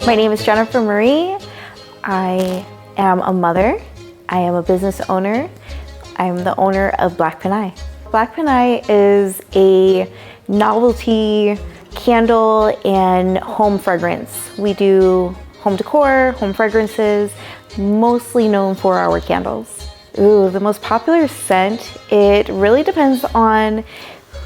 My name is Jennifer Marie. I am a mother. I am a business owner. I'm the owner of Black Pinay. Black Pinay is a novelty candle and home fragrance. We do home decor, home fragrances, mostly known for our candles. Ooh, the most popular scent, it really depends on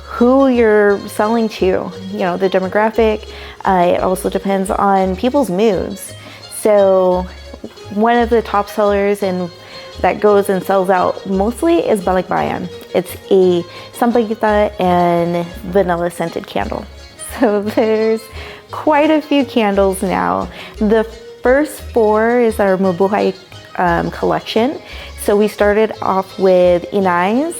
who you're selling to, you know, the demographic. It also depends on people's moods. So one of the top sellers and that goes and sells out mostly is balikbayan. It's a sampaguita and vanilla scented candle. So there's quite a few candles now. The first four is our Mabuhay collection. So we started off with inais.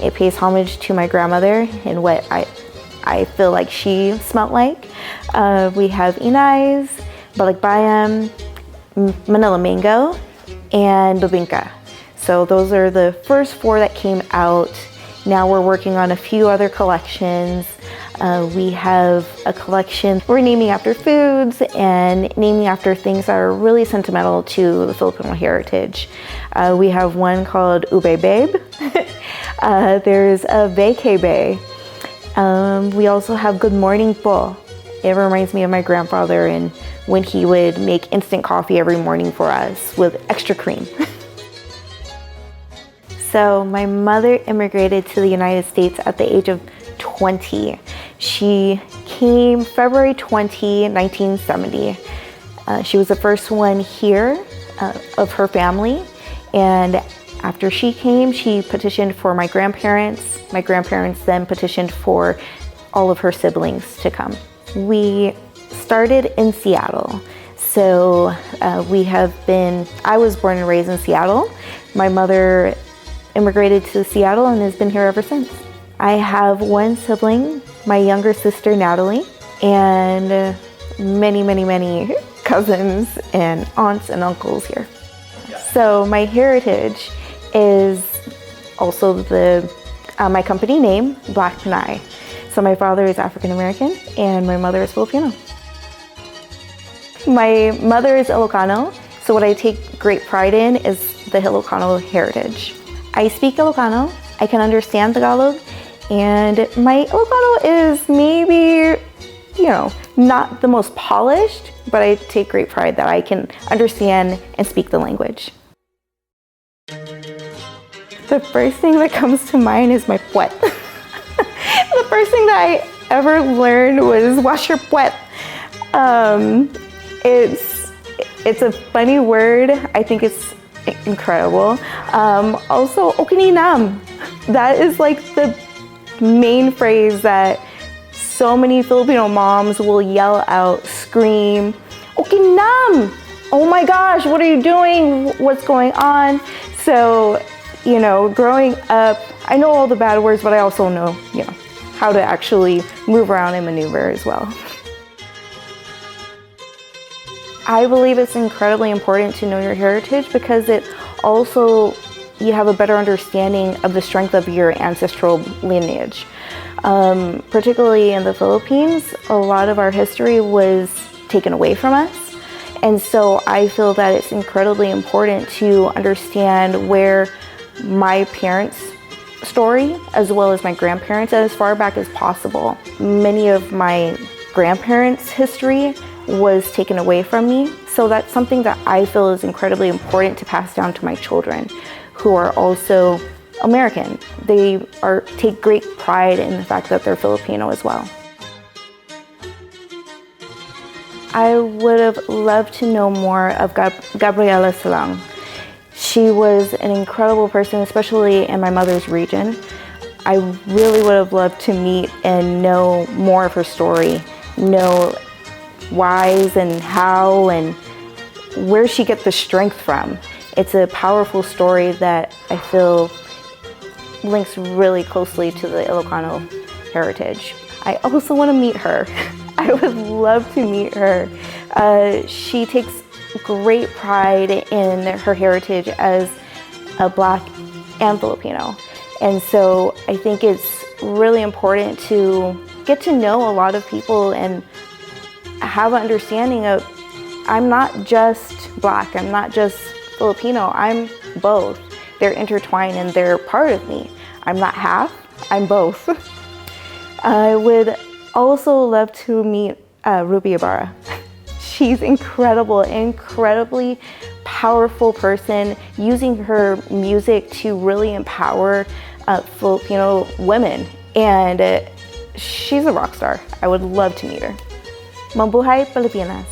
It pays homage to my grandmother and what I feel like she smelled like. We have inais, balikbayan, Manila mango, and bibingka. So those are the first four that came out. Now we're working on a few other collections. We have a collection we're naming after foods and naming after things that are really sentimental to the Filipino heritage. We have one called Ube Babe. There's a Vacay Bay. We also have Good Morning Po. It reminds me of my grandfather and when he would make instant coffee every morning for us with extra cream. So my mother immigrated to the United States at the age of 20. She came February 20, 1970. She was the first one here of her family. And after she came, she petitioned for my grandparents. My grandparents then petitioned for all of her siblings to come. We started in Seattle. So I was born and raised in Seattle. My mother immigrated to Seattle and has been here ever since. I have one sibling, my younger sister Natalie, and many cousins and aunts and uncles here. So my heritage is also my company name, Black Pinay. So my father is African American and my mother is Filipino. My mother is Ilocano, so what I take great pride in is the Ilocano heritage. I speak Ilocano, I can understand Tagalog, and my Ilocano is maybe, not the most polished, but I take great pride that I can understand and speak the language. The first thing that comes to mind is my puwet. The first thing that I ever learned was wash your puwet. It's a funny word. I think it's incredible. Also, okininam. That is like the main phrase that so many Filipino moms will yell out, scream, okinam! Oh my gosh, what are you doing? What's going on? So, growing up, I know all the bad words, but I also know, how to actually move around and maneuver as well. I believe it's incredibly important to know your heritage because it also, you have a better understanding of the strength of your ancestral lineage. Particularly in the Philippines, a lot of our history was taken away from us. And so I feel that it's incredibly important to understand where my parents' story, as well as my grandparents, as far back as possible. Many of my grandparents' history was taken away from me. So that's something that I feel is incredibly important to pass down to my children who are also American. They take great pride in the fact that they're Filipino as well. I would have loved to know more of Gabriela Silang. She was an incredible person, especially in my mother's region. I really would have loved to meet and know more of her story, know whys and how and where she gets the strength from. It's a powerful story that I feel links really closely to the Ilocano heritage. I also want to meet her. I would love to meet her. She takes great pride in her heritage as a Black and Filipino. And so I think it's really important to get to know a lot of people and have an understanding of I'm not just Black, I'm not just Filipino, I'm both. They're intertwined and they're part of me. I'm not half, I'm both. I would also love to meet Ruby Ibarra. She's incredible, incredibly powerful person, using her music to really empower Filipino women. And she's a rock star. I would love to meet her. Mabuhay Pilipinas.